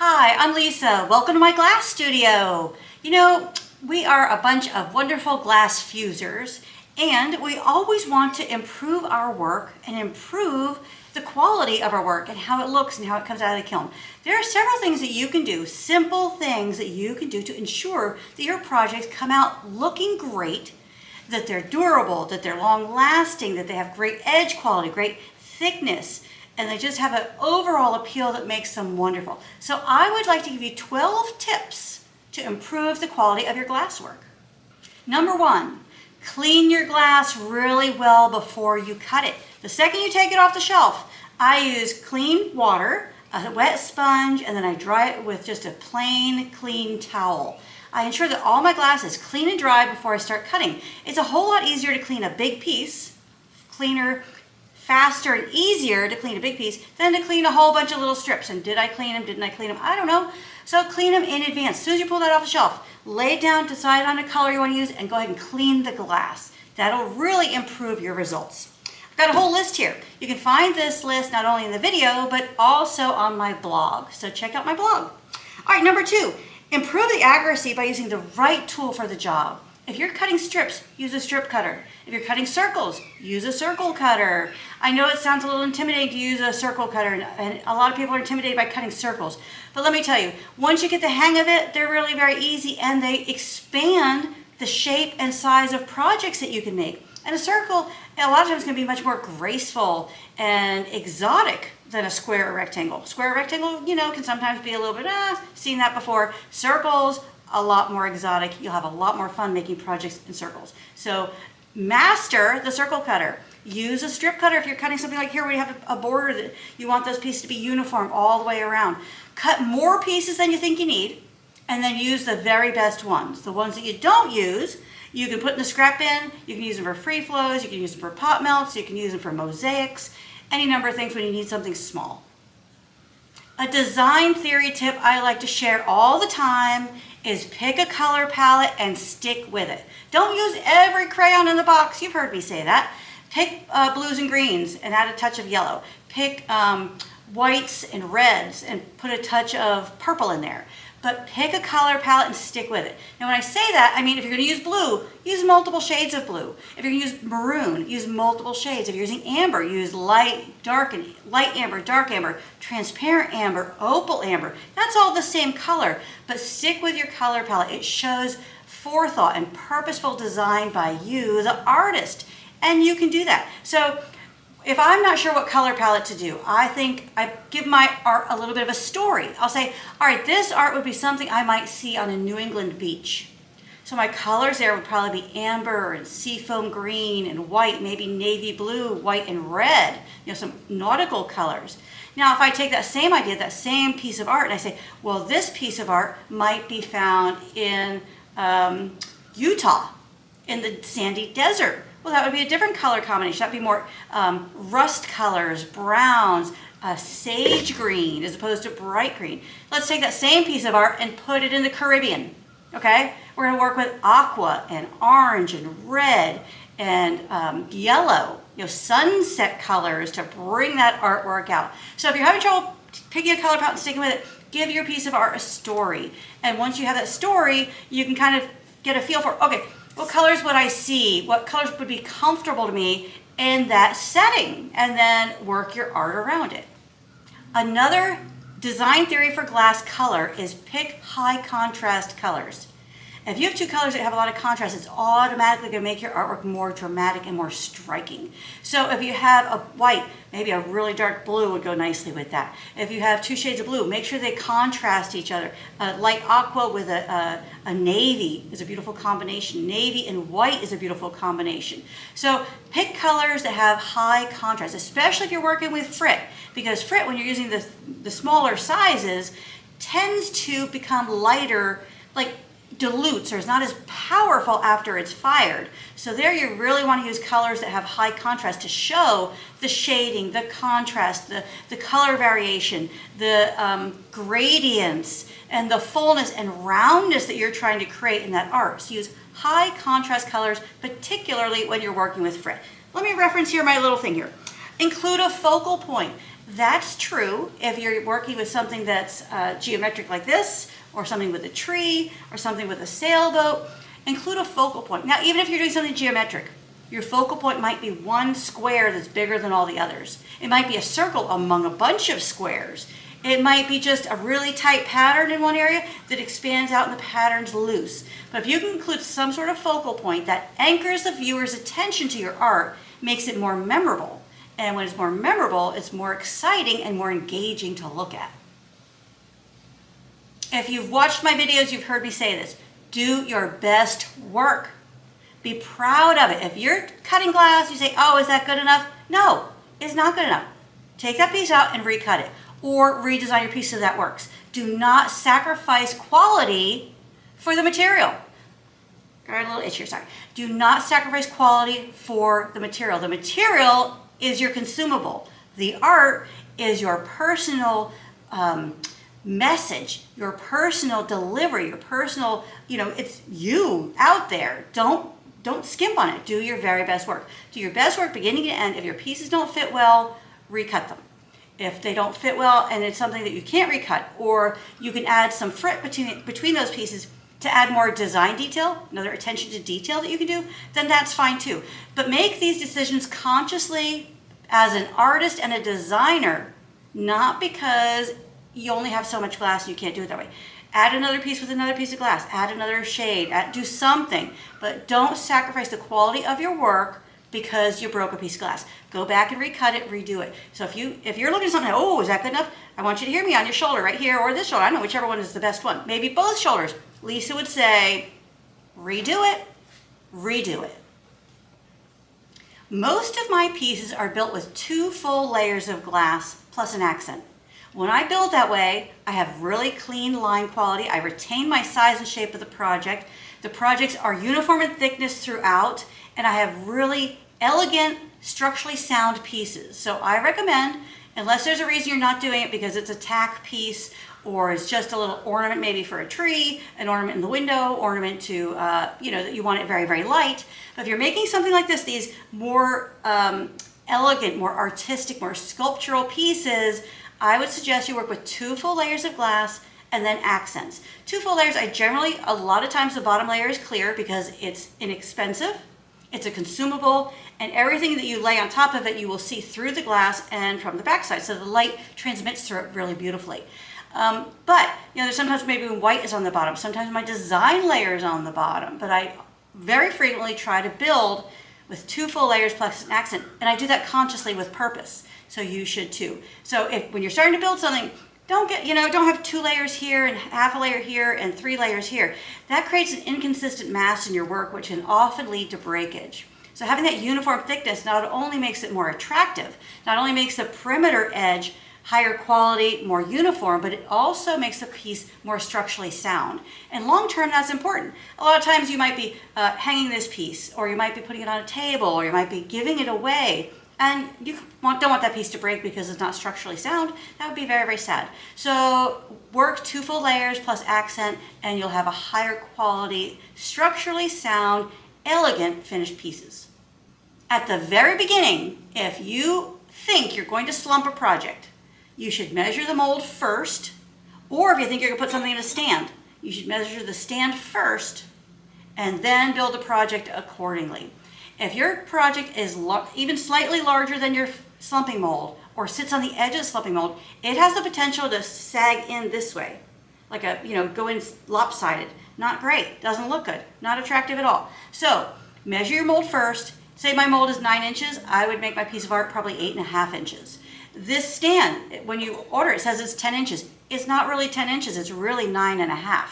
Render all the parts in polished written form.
Hi, I'm Lisa. Welcome to my glass studio. You know, we are a bunch of wonderful glass fusers, and we always want to improve our work and improve the quality of our work and how it looks and how it comes out of the kiln. There are several things that you can do, simple things that you can do to ensure that your projects come out looking great, that they're durable, that they're long lasting, that they have great edge quality, great thickness, and they just have an overall appeal that makes them wonderful. So I would like to give you 12 tips to improve the quality of your glasswork. Number one, clean your glass really well before you cut it. The second you take it off the shelf, I use clean water, a wet sponge, and then I dry it with just a plain, clean towel. I ensure that all my glass is clean and dry before I start cutting. It's a whole lot easier to clean a big piece, faster and easier to clean a big piece than to clean a whole bunch of little strips. And did I clean them? Didn't I clean them? I don't know. So clean them in advance. As soon as you pull that off the shelf, lay it down, decide on a color you want to use, and go ahead and clean the glass. That'll really improve your results. I've got a whole list here. You can find this list not only in the video, but also on my blog. So check out my blog. All right, number two, improve the accuracy by using the right tool for the job. If you're cutting strips, use a strip cutter. If you're cutting circles, use a circle cutter. I know it sounds a little intimidating to use a circle cutter, and a lot of people are intimidated by cutting circles. But let me tell you, once you get the hang of it, they're really very easy, and they expand the shape and size of projects that you can make. And a circle, a lot of times, can be much more graceful and exotic than a square or rectangle. Square or rectangle, you know, can sometimes be a little bit, seen that before. Circles, a lot more exotic. You'll have a lot more fun making projects in circles. So master the circle cutter. Use a strip cutter if you're cutting something like here where you have a border that you want those pieces to be uniform all the way around. Cut more pieces than you think you need, and then use the very best ones. The ones that you don't use, you can put in the scrap bin. You can use them for free flows, you can use them for pot melts, you can use them for mosaics, any number of things when you need something small. A design theory tip I like to share all the time is pick a color palette and stick with it. Don't use every crayon in the box. You've heard me say that. Pick blues and greens and add a touch of yellow. Pick whites and reds and put a touch of purple in there. But pick a color palette and stick with it. Now when I say that, I mean if you're going to use blue, use multiple shades of blue. If you're going to use maroon, use multiple shades. If you're using amber, use light amber, dark amber, transparent amber, opal amber. That's all the same color, but stick with your color palette. It shows forethought and purposeful design by you, the artist, and you can do that. So if I'm not sure what color palette to do, I think I give my art a little bit of a story. I'll say, all right, this art would be something I might see on a New England beach. So my colors there would probably be amber and seafoam green and white, maybe navy blue, white and red, you know, some nautical colors. Now, if I take that same idea, that same piece of art, and I say, well, this piece of art might be found in Utah, in the sandy desert. Well, that would be a different color combination. That would be more rust colors, browns, sage green as opposed to bright green. Let's take that same piece of art and put it in the Caribbean, okay? We're going to work with aqua and orange and red and yellow, you know, sunset colors to bring that artwork out. So if you're having trouble picking a color palette and sticking with it, give your piece of art a story. And once you have that story, you can kind of get a feel for, okay, what colors would I see? What colors would be comfortable to me in that setting? And then work your art around it. Another design theory for glass color is pick high contrast colors. If you have two colors that have a lot of contrast, it's automatically going to make your artwork more dramatic and more striking. So if you have a white, maybe a really dark blue would go nicely with that. If you have two shades of blue, make sure they contrast each other. Light aqua with a navy is a beautiful combination. Navy and white is a beautiful combination. So pick colors that have high contrast, especially if you're working with frit, because frit, when you're using the smaller sizes, tends to become lighter, like dilutes, or is not as powerful after it's fired. So there you really want to use colors that have high contrast to show the shading, the contrast, the color variation, the gradients, and the fullness and roundness that you're trying to create in that art. So use high contrast colors, particularly when you're working with frit. Let me reference here my little thing here. Include a focal point. That's true if you're working with something that's geometric like this, or something with a tree, or something with a sailboat. Include a focal point. Now, even if you're doing something geometric, your focal point might be one square that's bigger than all the others. It might be a circle among a bunch of squares. It might be just a really tight pattern in one area that expands out and the pattern's loose. But if you can include some sort of focal point that anchors the viewer's attention to your art, makes it more memorable. And when it's more memorable, it's more exciting and more engaging to look at. If you've watched my videos, you've heard me say this. Do your best work. Be proud of it. If you're cutting glass, you say, oh, is that good enough? No, it's not good enough. Take that piece out and recut it, or redesign your piece so that works. Do not sacrifice quality for the material. Got a little itch here, sorry. Do not sacrifice quality for the material. The material is your consumable. The art is your personal message, your personal delivery, your personal, it's you out there. Don't skimp on it. Do your very best work. Do your best work beginning to end. If your pieces don't fit well, recut them. If they don't fit well and it's something that you can't recut, or you can add some frit between those pieces to add more design detail, another attention to detail that you can do, then that's fine too. But make these decisions consciously as an artist and a designer, not because you only have so much glass and you can't do it that way. Add another piece with another piece of glass, add another shade, do something, but don't sacrifice the quality of your work because you broke a piece of glass. Go back and recut it, redo it. So if you're looking at something, oh, is that good enough? I want you to hear me on your shoulder right here, or this shoulder. I don't know, whichever one is the best one. Maybe both shoulders. Lisa would say, redo it, redo it. Most of my pieces are built with 2 full layers of glass plus an accent. When I build that way, I have really clean line quality. I retain my size and shape of the project. The projects are uniform in thickness throughout, and I have really elegant, structurally sound pieces. So I recommend, unless there's a reason you're not doing it because it's a tack piece, or it's just a little ornament maybe for a tree, an ornament in the window, ornament to, that you want it very, very light. But if you're making something like this, these more elegant, more artistic, more sculptural pieces, I would suggest you work with 2 full layers of glass and then accents. 2 full layers, a lot of times the bottom layer is clear because it's inexpensive, it's a consumable, and everything that you lay on top of it, you will see through the glass and from the backside. So the light transmits through it really beautifully. But there's sometimes maybe when white is on the bottom, sometimes my design layer is on the bottom, but I very frequently try to build with 2 full layers plus an accent, and I do that consciously with purpose. So you should too. So when you're starting to build something, don't have 2 layers here and half a layer here and 3 layers here. That creates an inconsistent mass in your work, which can often lead to breakage. So having that uniform thickness not only makes it more attractive, not only makes the perimeter edge higher quality, more uniform, but it also makes the piece more structurally sound. And long term, that's important. A lot of times you might be hanging this piece, or you might be putting it on a table, or you might be giving it away, and you don't want that piece to break because it's not structurally sound. That would be very, very sad. So work 2 full layers plus accent, and you'll have a higher quality, structurally sound, elegant finished pieces. At the very beginning, if you think you're going to slump a project, you should measure the mold first, or if you think you're going to put something in a stand, you should measure the stand first and then build the project accordingly. If your project is even slightly larger than your slumping mold, or sits on the edge of the slumping mold, it has the potential to sag in this way, like go in lopsided. Not great, doesn't look good, not attractive at all. So measure your mold first. Say my mold is 9 inches, I would make my piece of art probably 8.5 inches. This stand, when you order it, says it's 10 inches. It's not really 10 inches, it's really 9.5.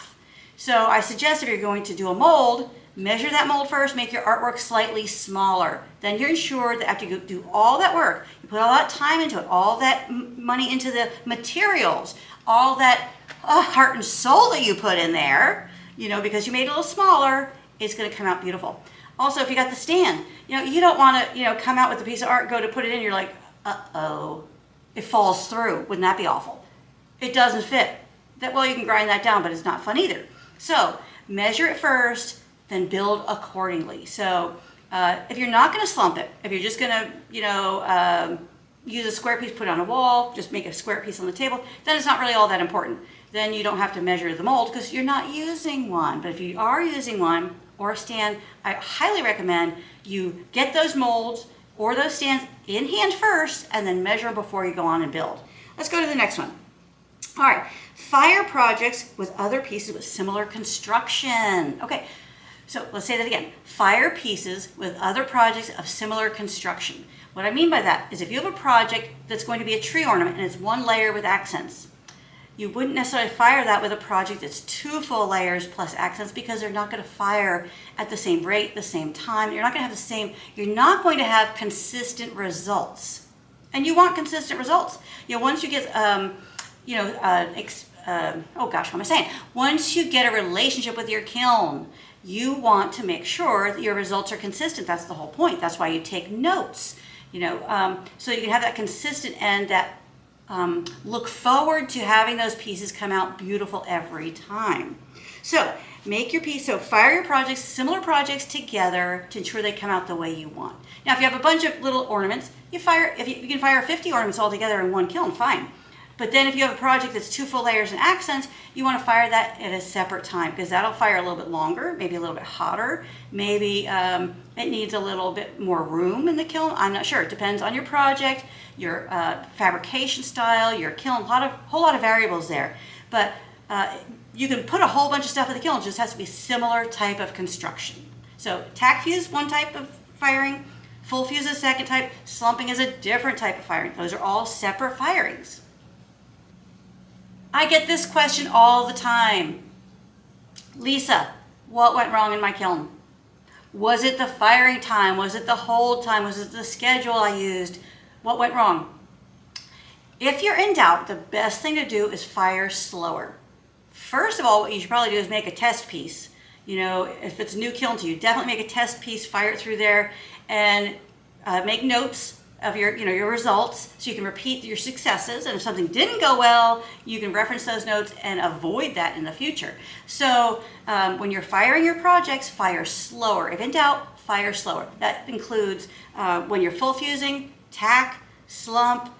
So I suggest if you're going to do a mold, measure that mold first, make your artwork slightly smaller. Then you're ensured that after you do all that work, you put all that time into it, all that money into the materials, all that heart and soul that you put in there, because you made it a little smaller, it's going to come out beautiful. Also, if you got the stand, you don't want to, come out with a piece of art, go to put it in, you're like, uh-oh, it falls through. Wouldn't that be awful? It doesn't fit. Well, you can grind that down, but it's not fun either. So measure it first, then build accordingly. So if you're not going to slump it, if you're just going to, use a square piece, put it on a wall, just make a square piece on the table, then it's not really all that important. Then you don't have to measure the mold because you're not using one. But if you are using one or a stand, I highly recommend you get those molds or those stands in hand first and then measure them before you go on and build. Let's go to the next one. All right, fire projects with other pieces with similar construction. Okay, so let's say that again. Fire pieces with other projects of similar construction. What I mean by that is if you have a project that's going to be a tree ornament and it's one layer with accents, you wouldn't necessarily fire that with a project that's 2 full layers plus accents because they're not going to fire at the same rate, the same time. You're not going to have consistent results. And you want consistent results. You know, once you get, Once you get a relationship with your kiln, you want to make sure that your results are consistent. That's the whole point. That's why you take notes, so you can have that consistent and that look forward to having those pieces come out beautiful every time. So make your piece, so fire your projects, similar projects together to ensure they come out the way you want. Now, if you have a bunch of little ornaments, you can fire 50 ornaments all together in one kiln, fine. But then if you have a project that's 2 full layers and accents, you want to fire that at a separate time because that'll fire a little bit longer, maybe a little bit hotter, maybe it needs a little bit more room in the kiln. I'm not sure. It depends on your project, your fabrication style, your kiln, whole lot of variables there. But you can put a whole bunch of stuff in the kiln. It just has to be a similar type of construction. So tack fuse, one type of firing, full fuse is a second type, slumping is a different type of firing. Those are all separate firings. I get this question all the time. Lisa, what went wrong in my kiln? Was it the firing time? Was it the hold time? Was it the schedule I used? What went wrong? If you're in doubt, the best thing to do is fire slower. First of all, what you should probably do is make a test piece. If it's a new kiln to you, definitely make a test piece, fire it through there, and make notes of your results so you can repeat your successes, and if something didn't go well, you can reference those notes and avoid that in the future. So when you're firing your projects, fire slower. If in doubt, fire slower. That includes when you're full fusing, tack, slump,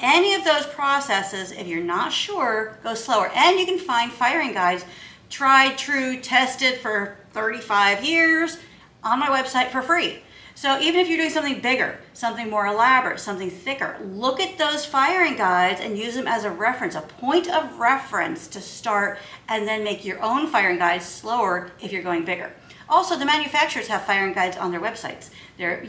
any of those processes. If you're not sure, go slower. And you can find firing guides, tried, true, tested for 35 years on my website for free. So even if you're doing something bigger, something more elaborate, something thicker, look at those firing guides and use them as a reference, a point of reference to start, and then make your own firing guides slower if you're going bigger. Also, the manufacturers have firing guides on their websites. They're,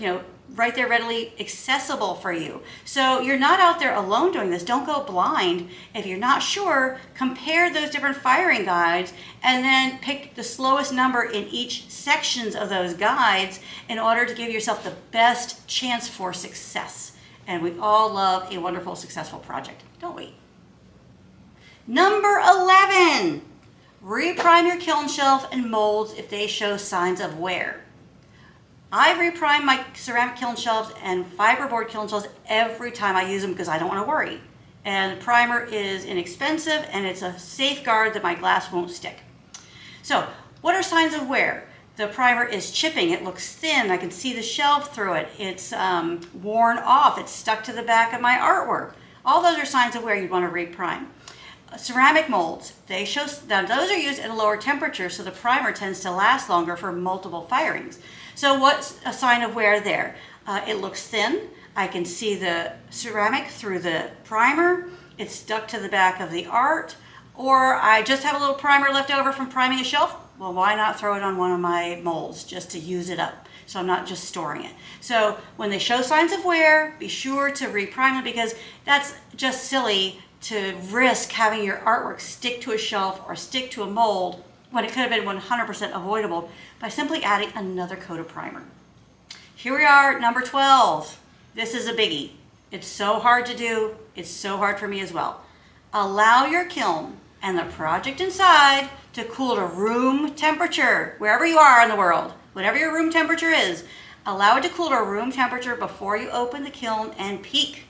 right there readily accessible for you. So you're not out there alone doing this. Don't go blind. If you're not sure, compare those different firing guides and then pick the slowest number in each sections of those guides in order to give yourself the best chance for success. And we all love a wonderful, successful project, don't we? Number 11, reprime your kiln shelf and molds if they show signs of wear. I reprime my ceramic kiln shelves and fiberboard kiln shelves every time I use them because I don't want to worry. And the primer is inexpensive and it's a safeguard that my glass won't stick. So, what are signs of wear? The primer is chipping, it looks thin, I can see the shelf through it, it's worn off, it's stuck to the back of my artwork. All those are signs of wear you'd want to reprime. Ceramic molds, now those are used at a lower temperature, so the primer tends to last longer for multiple firings. So what's a sign of wear there? It looks thin. I can see the ceramic through the primer. It's stuck to the back of the art. Or I just have a little primer left over from priming a shelf. Well, why not throw it on one of my molds just to use it up? So I'm not just storing it. So when they show signs of wear, be sure to reprime them because that's just silly to risk having your artwork stick to a shelf or stick to a mold when it could have been 100% avoidable by simply adding another coat of primer. Here we are, number 12. This is a biggie. It's so hard to do. It's so hard for me as well. Allow your kiln and the project inside to cool to room temperature, wherever you are in the world, whatever your room temperature is. Allow it to cool to room temperature before you open the kiln and peak,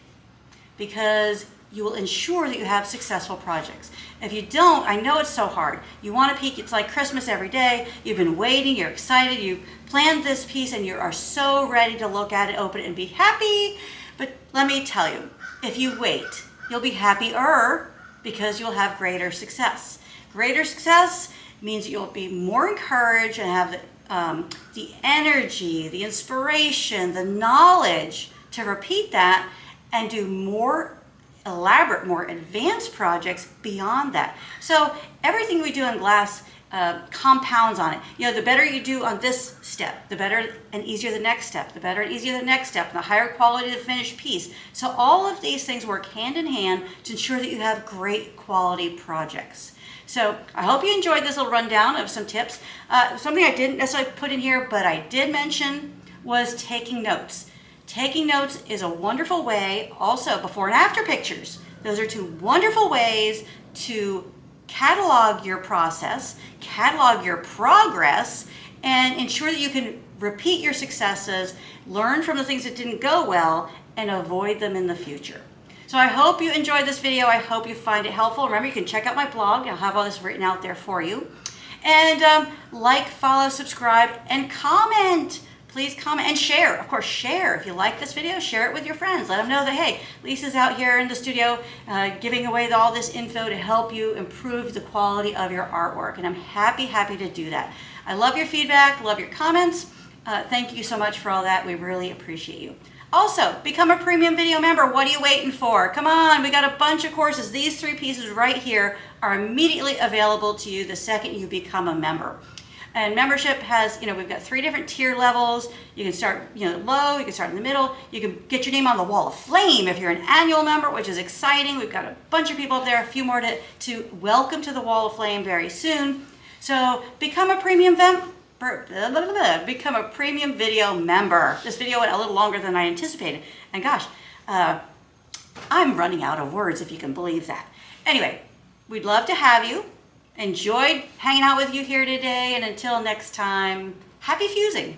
because you will ensure that you have successful projects. If you don't, I know it's so hard. You want to peak, it's like Christmas every day. You've been waiting, you're excited, you planned this piece and you are so ready to look at it, open it and be happy. But let me tell you, if you wait, you'll be happier because you'll have greater success. Greater success means you'll be more encouraged and have the energy, the inspiration, the knowledge to repeat that and do more elaborate, more advanced projects beyond that. So everything we do in glass compounds on it. You know, the better you do on this step, the better and easier the next step, the better and easier the next step, and the higher quality the finished piece. So all of these things work hand in hand to ensure that you have great quality projects. So I hope you enjoyed this little rundown of some tips. Something I didn't necessarily put in here, but I did mention was taking notes. Taking notes is a wonderful way, also before and after pictures. Those are two wonderful ways to catalog your process, catalog your progress, and ensure that you can repeat your successes, learn from the things that didn't go well, and avoid them in the future. So I hope you enjoyed this video. I hope you find it helpful. Remember, you can check out my blog. I'll have all this written out there for you. And like, follow, subscribe, and comment. Please comment and share. Of course, share. If you like this video, share it with your friends. Let them know that, hey, Lisa's out here in the studio giving away all this info to help you improve the quality of your artwork. And I'm happy to do that. I love your feedback, love your comments. Thank you so much for all that. We really appreciate you. Also, become a premium video member. What are you waiting for? Come on, we got a bunch of courses. These 3 pieces right here are immediately available to you the second you become a member. And membership has, we've got 3 different tier levels. You can start, low, you can start in the middle. You can get your name on the wall of flame if you're an annual member, which is exciting. We've got a bunch of people up there, a few more to welcome to the wall of flame very soon. So become a premium become a premium video member. This video went a little longer than I anticipated. And gosh, I'm running out of words if you can believe that. Anyway, we'd love to have you. Enjoyed hanging out with you here today, and until next time, happy fusing.